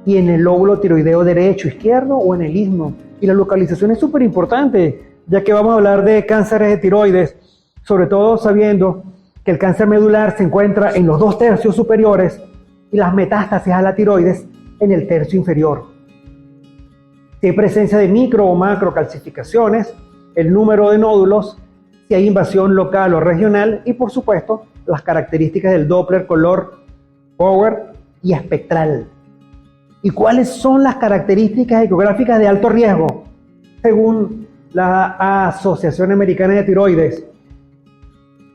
S1: y en el lóbulo tiroideo derecho, izquierdo o en el istmo. Y la localización es súper importante, ya que vamos a hablar de cánceres de tiroides, sobre todo sabiendo que el cáncer medular se encuentra en los 2 tercios superiores y las metástasis a la tiroides en el tercio inferior. Si hay presencia de micro o macro calcificaciones, el número de nódulos, si hay invasión local o regional y por supuesto las características del Doppler, color, power y espectral. ¿Y cuáles son las características ecográficas de alto riesgo? Según la Asociación Americana de Tiroides,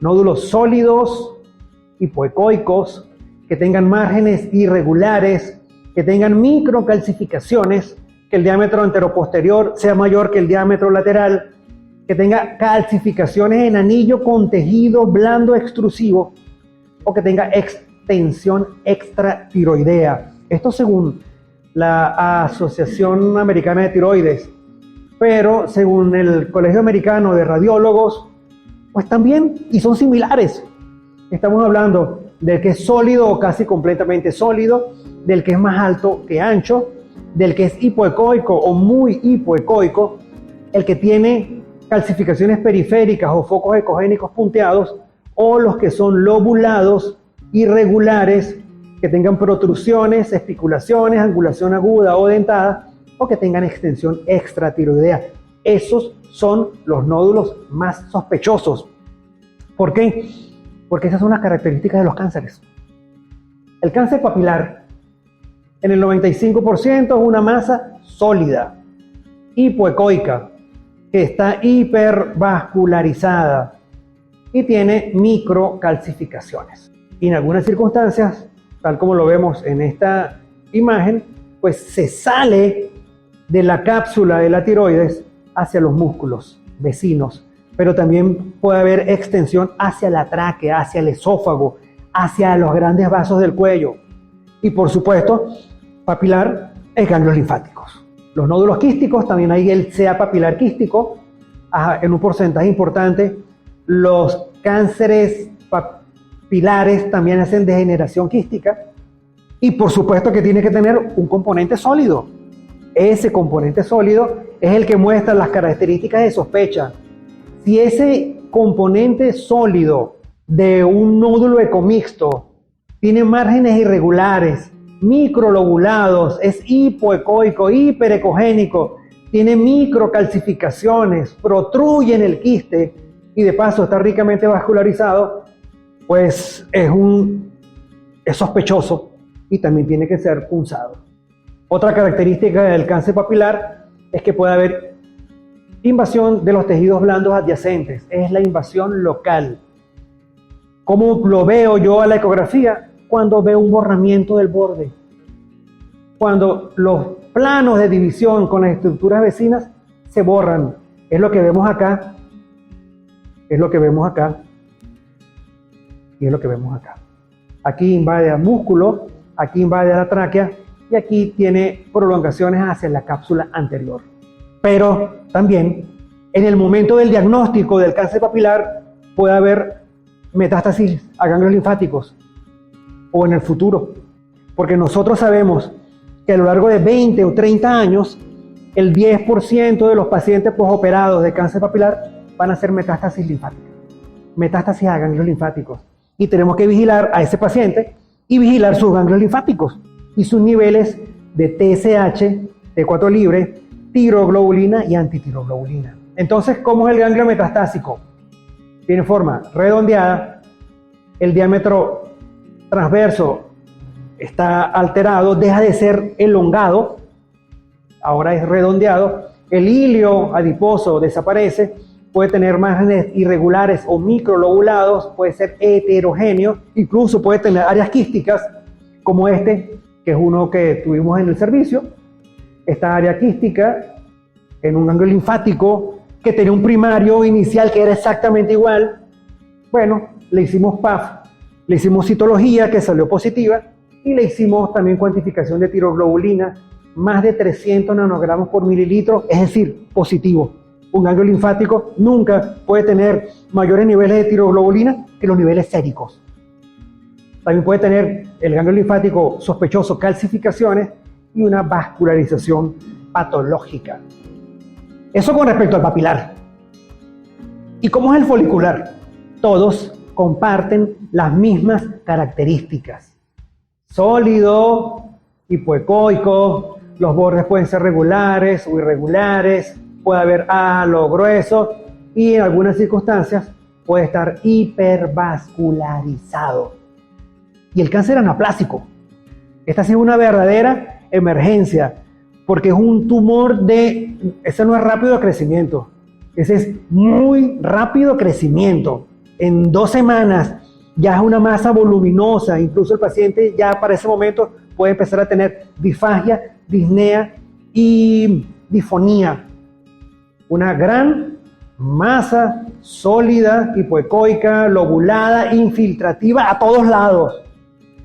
S1: nódulos sólidos, hipoecoicos, que tengan márgenes irregulares, que tengan microcalcificaciones, que el diámetro anteroposterior sea mayor que el diámetro lateral, que tenga calcificaciones en anillo con tejido blando extrusivo o que tenga extensión extratiroidea. Esto según la Asociación Americana de Tiroides, pero según el Colegio Americano de Radiólogos, pues también, y son similares. Estamos hablando del que es sólido o casi completamente sólido, del que es más alto que ancho, del que es hipoecoico o muy hipoecoico, el que tiene calcificaciones periféricas o focos ecogénicos punteados, o los que son lobulados, irregulares, que tengan protrusiones, espiculaciones, angulación aguda o dentada, o que tengan extensión extratiroidea. Esos son los nódulos más sospechosos. ¿Por qué? Porque esas son las características de los cánceres. El cáncer papilar, en el 95% es una masa sólida, hipoecoica, que está hipervascularizada y tiene microcalcificaciones. Y en algunas circunstancias, tal como lo vemos en esta imagen, pues se sale de la cápsula de la tiroides hacia los músculos vecinos, pero también puede haber extensión hacia la tráquea, hacia el esófago, hacia los grandes vasos del cuello. Y por supuesto, papilar es ganglios linfáticos. Los nódulos quísticos, también hay el CA papilar quístico, en un porcentaje importante. Los cánceres papilares también hacen degeneración quística. Y por supuesto que tiene que tener un componente sólido. Ese componente sólido es el que muestra las características de sospecha. Si ese componente sólido de un nódulo ecomixto tiene márgenes irregulares, microlobulados, es hipoecoico, hiperecogénico, tiene microcalcificaciones, protruye en el quiste y de paso está ricamente vascularizado, pues es sospechoso y también tiene que ser punzado. Otra característica del cáncer papilar es que puede haber invasión de los tejidos blandos adyacentes, es la invasión local. ¿Cómo lo veo yo a la ecografía? Cuando veo un borramiento del borde. Cuando los planos de división con las estructuras vecinas se borran. Es lo que vemos acá. Es lo que vemos acá. Y es lo que vemos acá. Aquí invade al músculo aquí invade la tráquea y aquí tiene prolongaciones hacia la cápsula anterior. Pero también en el momento del diagnóstico del cáncer papilar puede haber metástasis a ganglios linfáticos o en el futuro, porque nosotros sabemos que a lo largo de 20 o 30 años el 10% de los pacientes posoperados de cáncer papilar van a ser metástasis linfáticas, metástasis a ganglios linfáticos, y tenemos que vigilar a ese paciente y vigilar sus ganglios linfáticos y sus niveles de TSH, T4 libre, tiroglobulina y antitiroglobulina. Entonces, ¿cómo es el ganglio metastásico? Tiene forma redondeada, el diámetro transverso está alterado, deja de ser elongado, ahora es redondeado, el hilio adiposo desaparece, puede tener márgenes irregulares o microlobulados, puede ser heterogéneo, incluso puede tener áreas quísticas, como este, que es uno que tuvimos en el servicio. Esta área quística, en un ganglio linfático, que tenía un primario inicial que era exactamente igual. Bueno, le hicimos PAF, le hicimos citología que salió positiva y le hicimos también cuantificación de tiroglobulina, más de 300 nanogramos por mililitro, es decir, positivo. Un ganglio linfático nunca puede tener mayores niveles de tiroglobulina que los niveles séricos. También puede tener el ganglio linfático sospechoso calcificaciones y una vascularización patológica. Eso con respecto al papilar. ¿Y cómo es el folicular? Todos comparten las mismas características. Sólido, hipoecoico, los bordes pueden ser regulares o irregulares, puede haber halo grueso y en algunas circunstancias puede estar hipervascularizado. Y el cáncer anaplásico. Esta sí es una verdadera emergencia, porque es un tumor ese no es rápido de crecimiento, ese es muy rápido crecimiento. En 2 semanas ya es una masa voluminosa, incluso el paciente ya para ese momento puede empezar a tener disfagia, disnea y disfonía. Una gran masa sólida, hipoecoica, lobulada, infiltrativa a todos lados,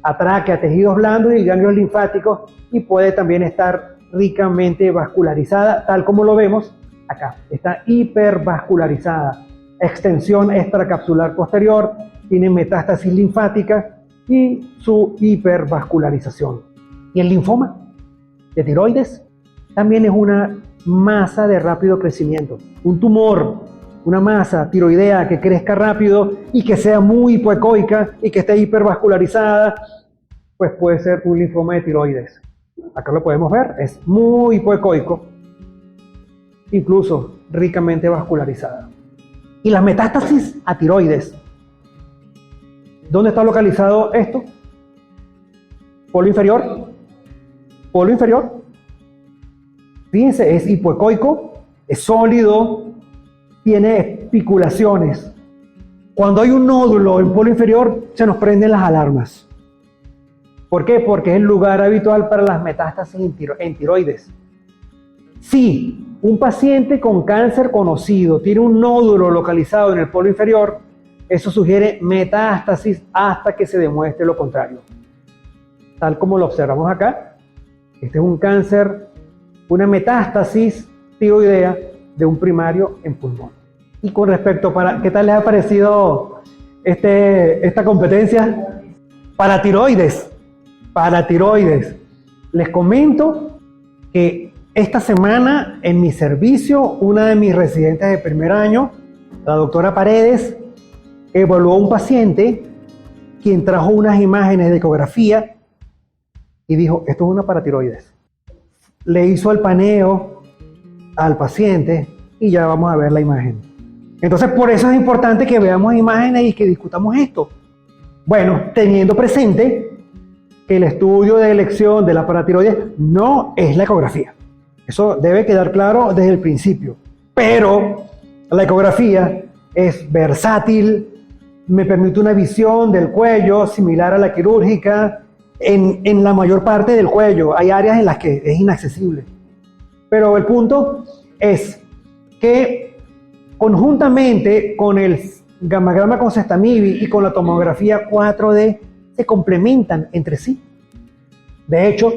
S1: a tráquea, tejidos blandos y ganglios linfáticos, y puede también estar ricamente vascularizada, tal como lo vemos acá. Está hipervascularizada, extensión extracapsular posterior, tiene metástasis linfática y su hipervascularización. Y el linfoma de tiroides también es una masa de rápido crecimiento. Un tumor, una masa tiroidea que crezca rápido y que sea muy hipoecoica y que esté hipervascularizada, pues puede ser un linfoma de tiroides. Acá lo podemos ver, es muy hipoecoico, incluso ricamente vascularizada. Y las metástasis a tiroides. ¿Dónde está localizado esto? Polo inferior. Polo inferior. Fíjense, es hipoecoico, es sólido, tiene espiculaciones. Cuando hay un nódulo en polo inferior, se nos prenden las alarmas. ¿Por qué? Porque es el lugar habitual para las metástasis en tiroides. Si un paciente con cáncer conocido tiene un nódulo localizado en el polo inferior, eso sugiere metástasis hasta que se demuestre lo contrario. Tal como lo observamos acá, este es un cáncer, una metástasis tiroidea de un primario en pulmón. Y con respecto ¿qué tal les ha parecido esta competencia? Paratiroides. Paratiroides. Les comento que esta semana en mi servicio, una de mis residentes de primer año, la doctora Paredes, evaluó a un paciente quien trajo unas imágenes de ecografía y dijo, esto es una paratiroides. Le hizo el paneo al paciente y ya vamos a ver la imagen. Entonces, por eso es importante que veamos imágenes y que discutamos esto. Bueno, teniendo presente que el estudio de elección de la paratiroides no es la ecografía. Eso debe quedar claro desde el principio. Pero la ecografía es versátil, me permite una visión del cuello similar a la quirúrgica en la mayor parte del cuello. Hay áreas en las que es inaccesible. Pero el punto es que conjuntamente con el gammagrama con Sestamibi y con la tomografía 4D se complementan entre sí. De hecho,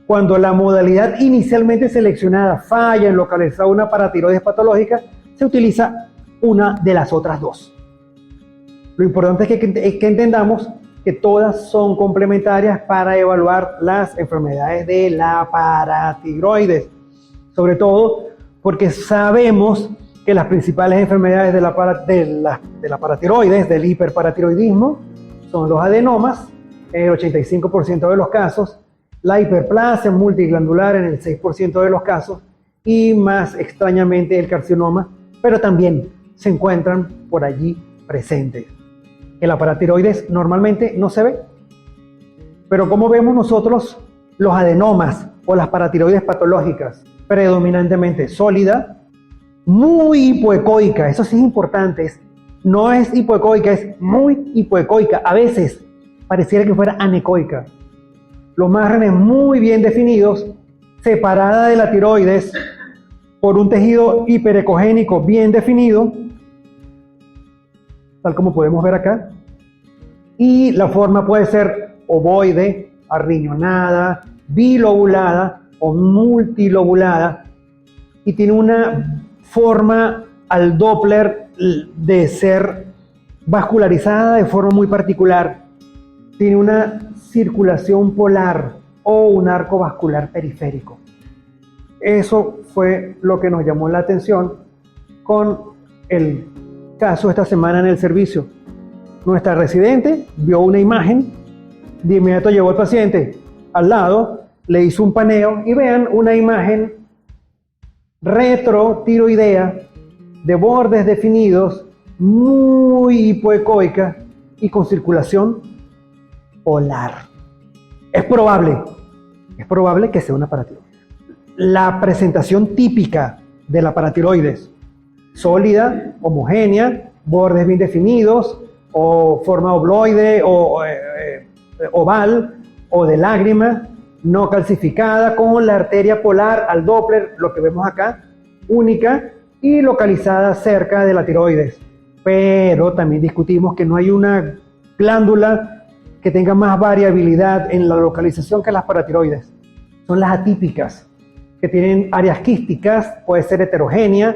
S1: cuando la modalidad inicialmente seleccionada falla en localizar una paratiroides patológica, se utiliza una de las otras dos. Lo importante es que entendamos que todas son complementarias para evaluar las enfermedades de la paratiroides, sobre todo porque sabemos que las principales enfermedades de la paratiroides, del hiperparatiroidismo, son los adenomas, en el 85% de los casos, la hiperplasia multiglandular en el 6% de los casos y más extrañamente el carcinoma, pero también se encuentran por allí presentes. En la paratiroides normalmente no se ve, pero como vemos nosotros, los adenomas o las paratiroides patológicas, predominantemente sólida, muy hipoecoica, eso sí es importante, no es hipoecoica, es muy hipoecoica, a veces pareciera que fuera anecoica. Los márgenes muy bien definidos, separada de la tiroides por un tejido hiperecogénico bien definido, tal como podemos ver acá, y la forma puede ser ovoide, arriñonada, bilobulada o multilobulada, y tiene una forma al Doppler de ser vascularizada de forma muy particular. Tiene una circulación polar o un arco vascular periférico. Eso fue lo que nos llamó la atención con el caso esta semana en el servicio. Nuestra residente vio una imagen, de inmediato llevó al paciente al lado, le hizo un paneo y vean una imagen retrotiroidea de bordes definidos, muy hipoecoica y con circulación polar. Es probable que sea una paratiroides. La presentación típica de la paratiroides: sólida, homogénea, bordes bien definidos, o forma obloide o oval o de lágrima, no calcificada, con la arteria polar al Doppler, lo que vemos acá, única y localizada cerca de la tiroides. Pero también discutimos que no hay una glándula que tenga más variabilidad en la localización que las paratiroides. Son las atípicas, que tienen áreas quísticas, puede ser heterogénea,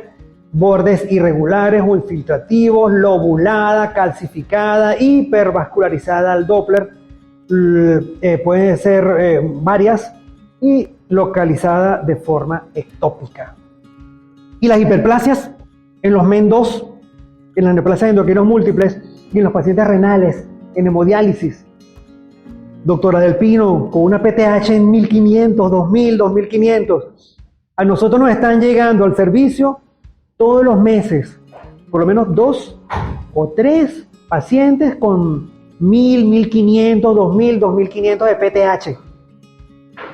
S1: bordes irregulares o infiltrativos, lobulada, calcificada, hipervascularizada al Doppler, pueden ser varias, y localizada de forma ectópica. Y las hiperplasias en los MEN2, en las neoplasias endocrinos múltiples y en los pacientes renales en hemodiálisis. Doctora Del Pino, con una PTH en 1500, 2000, 2500. A nosotros nos están llegando al servicio todos los meses, por lo menos 2 o 3 pacientes con 1000, 1500, 2000, 2500 de PTH,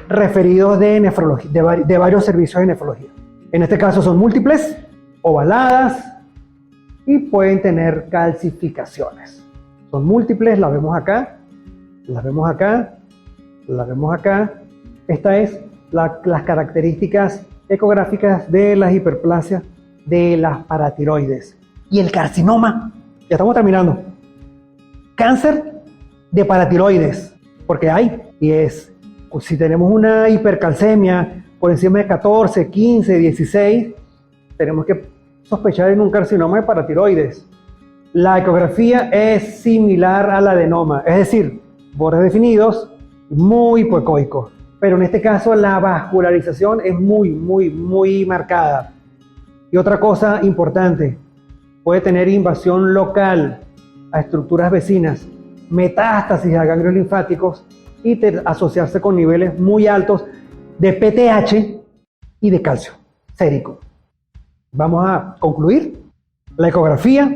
S1: referidos de nefrología, de varios servicios de nefrología. En este caso son múltiples, ovaladas y pueden tener calcificaciones. Son múltiples, las vemos acá, las vemos acá, las vemos acá. Esta es las características ecográficas de las hiperplasias de las paratiroides. Y el carcinoma, ya estamos terminando. Cáncer de paratiroides, porque hay, y es, si tenemos una hipercalcemia por encima de 14, 15, 16, tenemos que sospechar en un carcinoma de paratiroides. La ecografía es similar al adenoma, es decir, bordes definidos, muy hipoecoicos, pero en este caso la vascularización es muy marcada. Y otra cosa importante, puede tener invasión local a estructuras vecinas, metástasis a ganglios linfáticos y asociarse con niveles muy altos de PTH y de calcio sérico. Vamos a concluir. La ecografía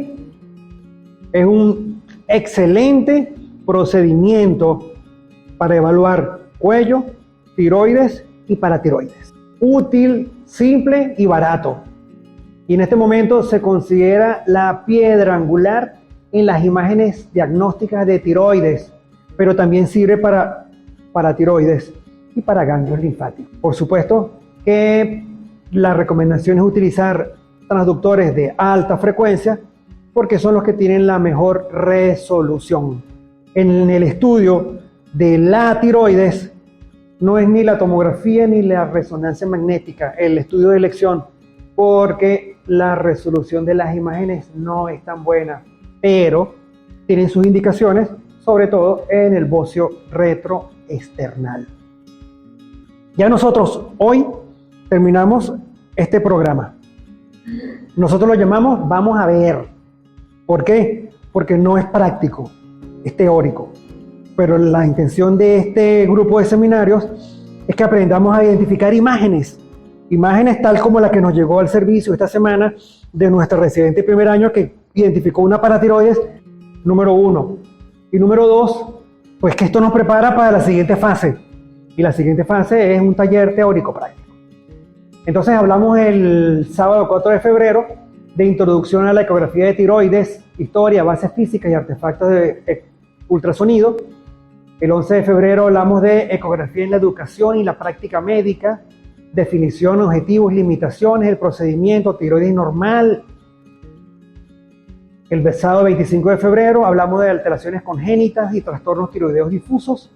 S1: es un excelente procedimiento para evaluar cuello, tiroides y paratiroides. Útil, simple y barato. Y en este momento se considera la piedra angular en las imágenes diagnósticas de tiroides, pero también sirve para paratiroides y para ganglios linfáticos. Por supuesto que la recomendación es utilizar transductores de alta frecuencia porque son los que tienen la mejor resolución. En el estudio de la tiroides no es ni la tomografía ni la resonancia magnética, el estudio de elección, porque la resolución de las imágenes no es tan buena, pero tienen sus indicaciones, sobre todo en el bocio retroesternal. Ya nosotros hoy terminamos este programa. Nosotros lo llamamos Vamos a ver. ¿Por qué? Porque no es práctico, es teórico. Pero la intención de este grupo de seminarios es que aprendamos a identificar imágenes tal como la que nos llegó al servicio esta semana de nuestra residente de primer año, que identificó una paratiroides número 1. Y número 2, pues que esto nos prepara para la siguiente fase. Y la siguiente fase es un taller teórico práctico. Entonces hablamos el sábado 4 de febrero de introducción a la ecografía de tiroides, historia, bases físicas y artefactos de ultrasonido. El 11 de febrero hablamos de ecografía en la educación y la práctica médica, definición, objetivos, limitaciones, el procedimiento, tiroides normal. El sábado 25 de febrero hablamos de alteraciones congénitas y trastornos tiroideos difusos.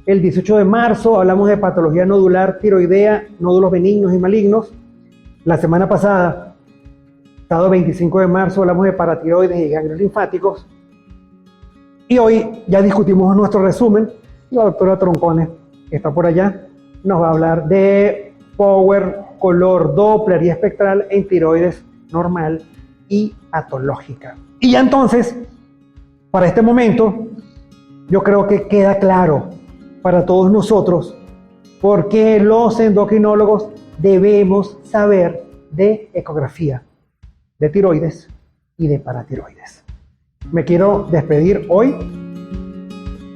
S1: El 18 de marzo hablamos de patología nodular tiroidea, nódulos benignos y malignos. La semana pasada, sábado 25 de marzo, hablamos de paratiroides y ganglios linfáticos. Y hoy ya discutimos nuestro resumen. La doctora Troncones, que está por allá, nos va a hablar de Power, color, Doppler y espectral en tiroides normal y patológica. Y ya entonces, para este momento, yo creo que queda claro para todos nosotros por qué los endocrinólogos debemos saber de ecografía, de tiroides y de paratiroides. Me quiero despedir hoy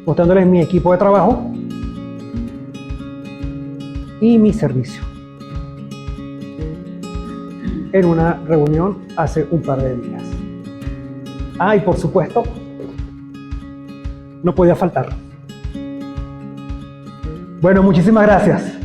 S1: mostrándoles mi equipo de trabajo y mi servicio en una reunión hace un par de días. Y por supuesto, no podía faltar. Bueno, muchísimas gracias.